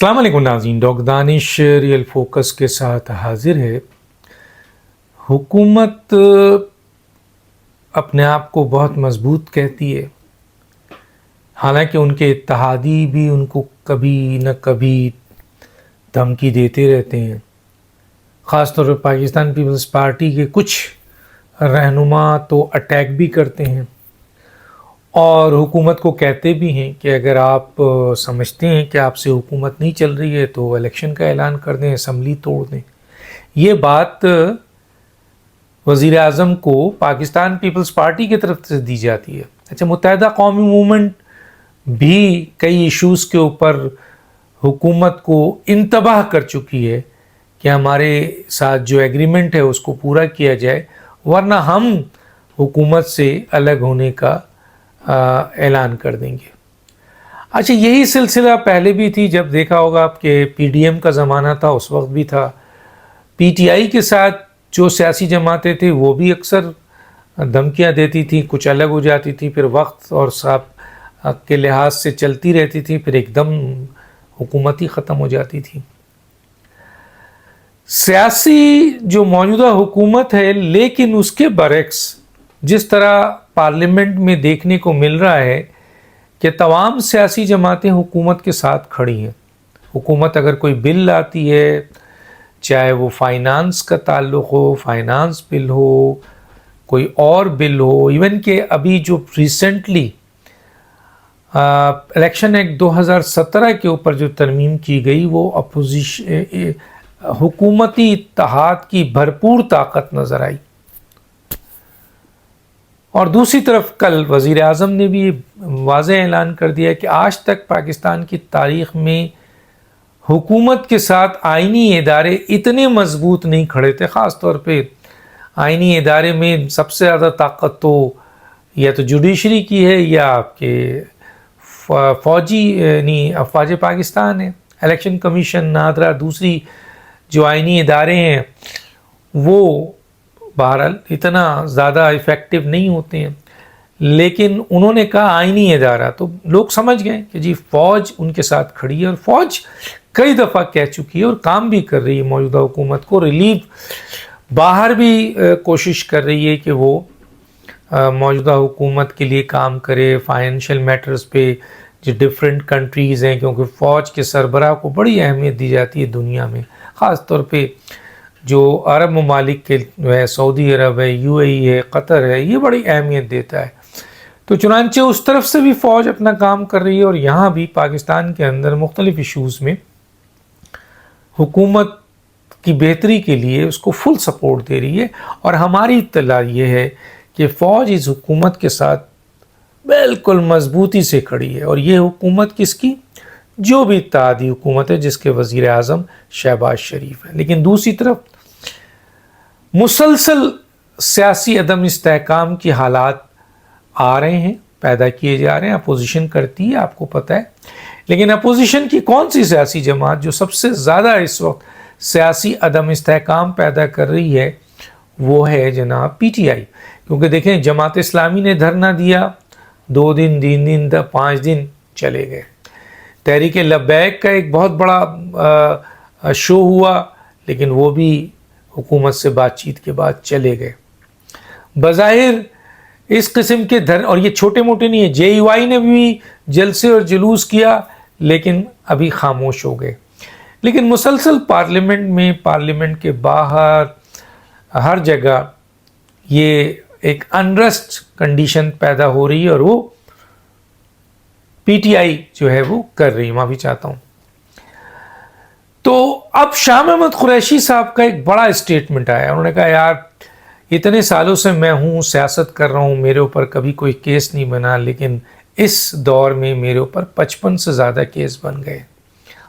अस्सलाम वालेकुम नाज़रीन, डॉक्टर दानिश रियल फोकस के साथ हाजिर है। हुकूमत अपने आप को बहुत मजबूत कहती है, हालांकि उनके इत्तेहादी भी उनको कभी न कभी धमकी देते रहते हैं। ख़ास तौर पर पाकिस्तान पीपल्स पार्टी के कुछ रहनुमा तो अटैक भी करते हैं और हुकूमत को कहते भी हैं कि अगर आप समझते हैं कि आपसे हुकूमत नहीं चल रही है तो इलेक्शन का ऐलान कर दें, असम्बली तोड़ दें। ये बात वज़ीर आज़म को पाकिस्तान पीपल्स पार्टी की तरफ से दी जाती है। अच्छा, मुत्तहिदा कौमी मूवमेंट भी कई इश्यूज़ के ऊपर हुकूमत को इंतबाह कर चुकी है कि हमारे साथ जो एग्रीमेंट है उसको पूरा किया जाए, वरना हम हुकूमत से अलग होने का ऐलान कर देंगे। अच्छा, यही सिलसिला पहले भी थी। जब देखा होगा आपके पीडीएम का ज़माना था उस वक्त भी था। पीटीआई के साथ जो सियासी जमातें थी वो भी अक्सर धमकियां देती थी, कुछ अलग हो जाती थी, फिर वक्त और साहब के लिहाज से चलती रहती थी, फिर एकदम हुकूमत ही ख़त्म हो जाती थी। सियासी जो मौजूदा हुकूमत है, लेकिन उसके बरक्स जिस तरह पार्लियामेंट में देखने को मिल रहा है कि तमाम सियासी जमातें हुकूमत के साथ खड़ी हैं। हुकूमत अगर कोई बिल लाती है, चाहे वो फाइनेंस का ताल्लुक़ हो, फाइनेंस बिल हो, कोई और बिल हो, इवन कि अभी जो रिसेंटली इलेक्शन एक्ट 2017 के ऊपर जो तरमीम की गई, वो अपोजिशन हुकूमती इत्तेहाद की भरपूर ताकत नज़र आई। और दूसरी तरफ कल वज़ीर आज़म ने भी वाज़ेह ऐलान कर दिया कि आज तक पाकिस्तान की तारीख़ में हुकूमत के साथ आइनी इदारे इतने मजबूत नहीं खड़े थे। ख़ास तौर पे आइनी इदारे में सबसे ज़्यादा ताकत तो या तो जुडिशरी की है या आपके फ़ौजी यानी अफवाज पाकिस्तान है। इलेक्शन कमीशन, नादरा, दूसरी जो आइनी इदारे हैं वो बहरहाल इतना ज़्यादा इफ़ेक्टिव नहीं होते हैं, लेकिन उन्होंने कहा आइनी इदारा, तो लोग समझ गए कि जी फ़ौज उनके साथ खड़ी है। और फ़ौज कई दफ़ा कह चुकी है और काम भी कर रही है मौजूदा हुकूमत को रिलीफ, बाहर भी कोशिश कर रही है कि वो मौजूदा हुकूमत के लिए काम करे फाइनेंशियल मैटर्स पे जो डिफरेंट कंट्रीज़ हैं, क्योंकि फ़ौज के सरबराह को बड़ी अहमियत दी जाती है दुनिया में। ख़ास तौर पे जो अरब ममालिक के है, सऊदी अरब है, यूएई है, कतर है, ये बड़ी अहमियत देता है। तो चुनांचे उस तरफ से भी फ़ौज अपना काम कर रही है और यहाँ भी पाकिस्तान के अंदर मुख्तलिफ इशूज़ में हुकूमत की बेहतरी के लिए उसको फुल सपोर्ट दे रही है। और हमारी इत्तला ये है कि फ़ौज इस हुकूमत के साथ बिल्कुल मजबूती से खड़ी है। और ये हुकूमत किसकी? जो भी इत्तेहादी हुकूमत है जिसके वज़ीर आज़म शहबाज शरीफ है। लेकिन दूसरी तरफ मुसलसल सियासी अदम इस्तेहकाम की हालात आ रहे हैं, पैदा किए जा रहे हैं। अपोजिशन करती है, आपको पता है, लेकिन अपोजिशन की कौन सी सियासी जमात जो सबसे ज़्यादा इस वक्त सियासी अदम इस्तेहकाम पैदा कर रही है वो है जनाब पीटीआई। क्योंकि देखें, जमात इस्लामी ने धरना दिया, 2 दिन, 3 दिन, 5 दिन चले गए। तहरीक लब्बैक का एक बहुत बड़ा शो हुआ, लेकिन वो भी हुकूमत से बातचीत के बाद चले गए। बज़ाहिर इस किस्म के और ये छोटे मोटे नहीं है, जेयूआई ने भी जलसे और जुलूस किया लेकिन अभी खामोश हो गए। लेकिन मुसलसल पार्लियामेंट में, पार्लियामेंट के बाहर, हर जगह ये एक अनरेस्ट कंडीशन पैदा हो रही है और वो पीटीआई जो है वो कर रही है। माफ़ी चाहता हूँ। तो अब शाह महमूद कुरैशी साहब का एक बड़ा स्टेटमेंट आया। उन्होंने कहा, यार इतने सालों से मैं हूँ, सियासत कर रहा हूँ, मेरे ऊपर कभी कोई केस नहीं बना, लेकिन इस दौर में मेरे ऊपर 55 से ज़्यादा केस बन गए।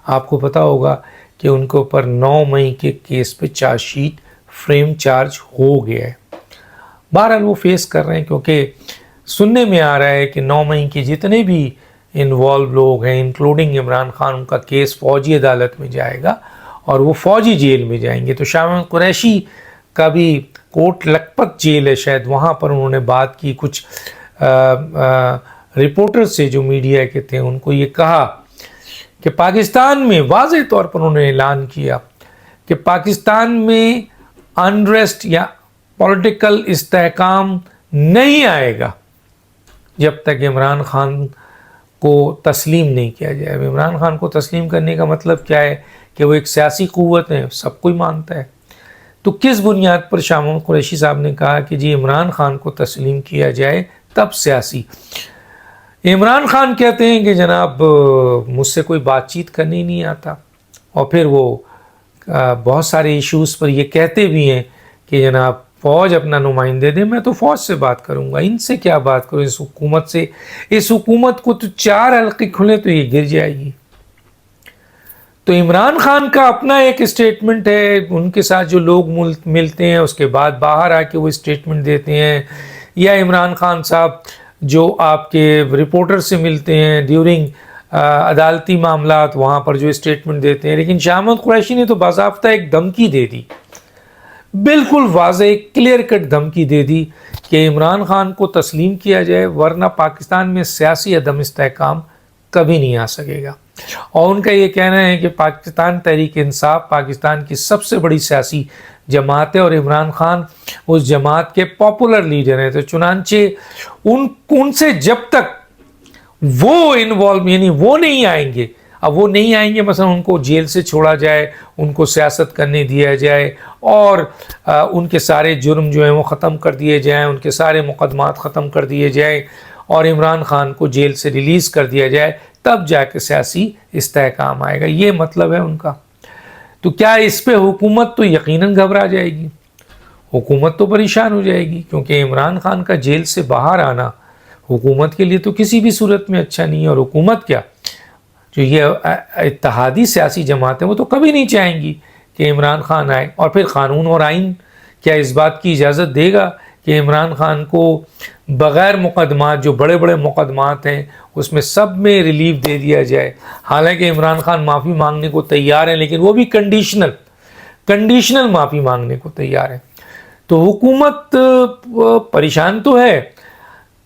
आपको पता होगा कि उनके ऊपर 9 मई के केस पे चार्जशीट फ्रेम चार्ज हो गया है। बहरहाल वो फेस कर रहे हैं, क्योंकि सुनने में आ रहा है कि 9 मई के जितने भी इन्वॉल्व लोग हैं, इंक्लूडिंग इमरान खान, उनका केस फ़ौजी अदालत में जाएगा और वो फ़ौजी जेल में जाएंगे। तो शाह महमूद कुरैशी का भी कोट लखपत जेल है शायद, वहाँ पर उन्होंने बात की। कुछ रिपोर्टर से जो मीडिया के थे उनको ये कहा کہ پاکستان میں واضح طور پر انہوں نے اعلان کیا کہ پاکستان میں انریسٹ یا پولیٹیکل استحکام نہیں آئے گا جب تک عمران خان کو تسلیم نہیں کیا جائے. اب عمران خان کو تسلیم کرنے کا مطلب کیا ہے کہ وہ ایک سیاسی قوت ہے, سب کوئی مانتا ہے. تو کس بنیاد پر شاہ محمود قریشی صاحب نے کہا کہ جی عمران خان کو تسلیم کیا جائے تب سیاسی؟ عمران خان کہتے ہیں کہ جناب مجھ سے کوئی بات چیت کرنے نہیں آتا, اور پھر وہ بہت سارے ایشوز پر یہ کہتے بھی ہیں کہ جناب فوج اپنا نمائندے دے, میں تو فوج سے بات کروں گا, ان سے کیا بات کروں, اس حکومت سے. اس حکومت کو تو 4 حلقے کھلے تو یہ گر جائے گی. تو عمران خان کا اپنا ایک اسٹیٹمنٹ ہے, ان کے ساتھ جو لوگ ملتے ہیں اس کے بعد باہر آ کے وہ اسٹیٹمنٹ دیتے ہیں, یا عمران خان صاحب جو آپ کے رپورٹر سے ملتے ہیں ڈیورنگ عدالتی معاملات, وہاں پر جو اسٹیٹمنٹ دیتے ہیں. لیکن شاہ محمود قریشی نے تو باضابطہ ایک دھمکی دے دی, بالکل واضح کلیئر کٹ دھمکی دے دی کہ عمران خان کو تسلیم کیا جائے ورنہ پاکستان میں سیاسی عدم استحکام کبھی نہیں آ سکے گا. اور ان کا یہ کہنا ہے کہ پاکستان تحریک انصاف پاکستان کی سب سے بڑی سیاسی جماعت ہے اور عمران خان اس جماعت کے پاپولر لیڈر ہیں. تو چنانچہ ان سے جب تک وہ انوالو یعنی وہ نہیں آئیں گے, اب وہ نہیں آئیں گے, مثلا ان کو جیل سے چھوڑا جائے, ان کو سیاست کرنے دیا جائے اور ان کے سارے جرم جو ہیں وہ ختم کر دیے جائیں, ان کے سارے مقدمات ختم کر دیے جائیں اور عمران خان کو جیل سے ریلیز کر دیا جائے, تب جا کے سیاسی استحکام آئے گا. یہ مطلب ہے ان کا. تو کیا اس پہ حکومت تو یقیناً گھبرا جائے گی, حکومت تو پریشان ہو جائے گی, کیونکہ عمران خان کا جیل سے باہر آنا حکومت کے لیے تو کسی بھی صورت میں اچھا نہیں ہے. اور حکومت کیا, جو یہ اتحادی سیاسی جماعتیں وہ تو کبھی نہیں چاہیں گی کہ عمران خان آئے. اور پھر قانون اور آئین کیا اس بات کی اجازت دے گا کہ عمران خان کو بغیر مقدمات, جو بڑے بڑے مقدمات ہیں اس میں سب میں ریلیف دے دیا جائے؟ حالانکہ عمران خان معافی مانگنے کو تیار ہیں, لیکن وہ بھی کنڈیشنل معافی مانگنے کو تیار ہے. تو حکومت پریشان تو ہے,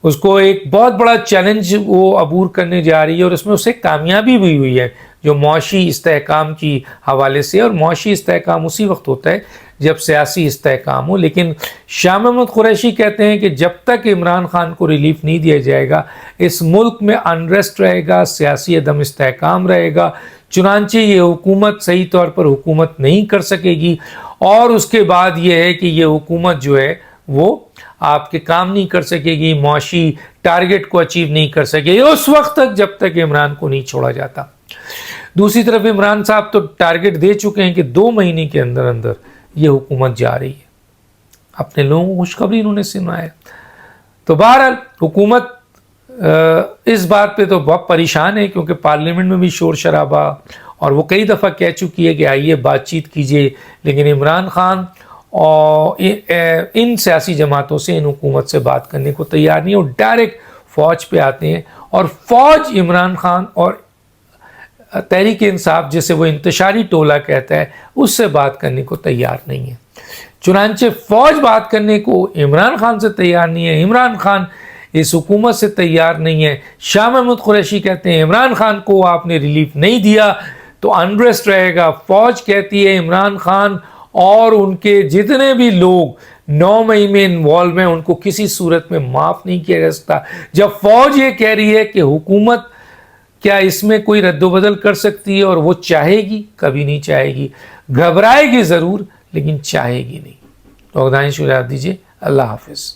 اس کو ایک بہت بڑا چیلنج وہ عبور کرنے جا رہی ہے اور اس میں اسے کامیابی بھی ہوئی ہے جو معاشی استحکام کی حوالے سے. اور معاشی استحکام اسی وقت ہوتا ہے جب سیاسی استحکام ہو. لیکن شاہ محمود قریشی کہتے ہیں کہ جب تک عمران خان کو ریلیف نہیں دیا جائے گا اس ملک میں انریسٹ رہے گا, سیاسی عدم استحکام رہے گا. چنانچہ یہ حکومت صحیح طور پر حکومت نہیں کر سکے گی. اور اس کے بعد یہ ہے کہ یہ حکومت جو ہے وہ آپ کے کام نہیں کر سکے گی, معاشی ٹارگٹ کو اچیو نہیں کر سکے گی اس وقت تک جب تک عمران کو نہیں چھوڑا جاتا. دوسری طرف عمران صاحب تو ٹارگٹ دے چکے ہیں کہ 2 مہینے کے اندر اندر یہ حکومت جا رہی ہے. اپنے لوگوں کو خوشخبری انہوں نے سنایا. تو بہرحال حکومت اس بات پہ تو بہت پریشان ہے, کیونکہ پارلیمنٹ میں بھی شور شرابہ, اور وہ کئی دفعہ کہہ چکی ہے کہ آئیے بات چیت کیجیے, لیکن عمران خان اور ان سیاسی جماعتوں سے, ان حکومت سے بات کرنے کو تیار نہیں, اور ڈائریکٹ فوج پہ آتے ہیں. اور فوج عمران خان اور تحریک انصاف جسے وہ انتشاری ٹولہ کہتا ہے اس سے بات کرنے کو تیار نہیں ہے. چنانچہ فوج بات کرنے کو عمران خان سے تیار نہیں ہے, عمران خان اس حکومت سے تیار نہیں ہے. شاہ محمود قریشی کہتے ہیں عمران خان کو آپ نے ریلیف نہیں دیا تو انریسٹ رہے گا. فوج کہتی ہے عمران خان اور ان کے جتنے بھی لوگ 9 مئی میں انوالو ہیں ان کو کسی صورت میں معاف نہیں کیا جا سکتا. جب فوج یہ کہہ رہی ہے کہ حکومت کیا اس میں کوئی رد و بدل کر سکتی ہے, اور وہ چاہے گی, کبھی نہیں چاہے گی, گھبرائے گی ضرور لیکن چاہے گی نہیں. تو خدا شکریہ دیجیے. اللہ حافظ.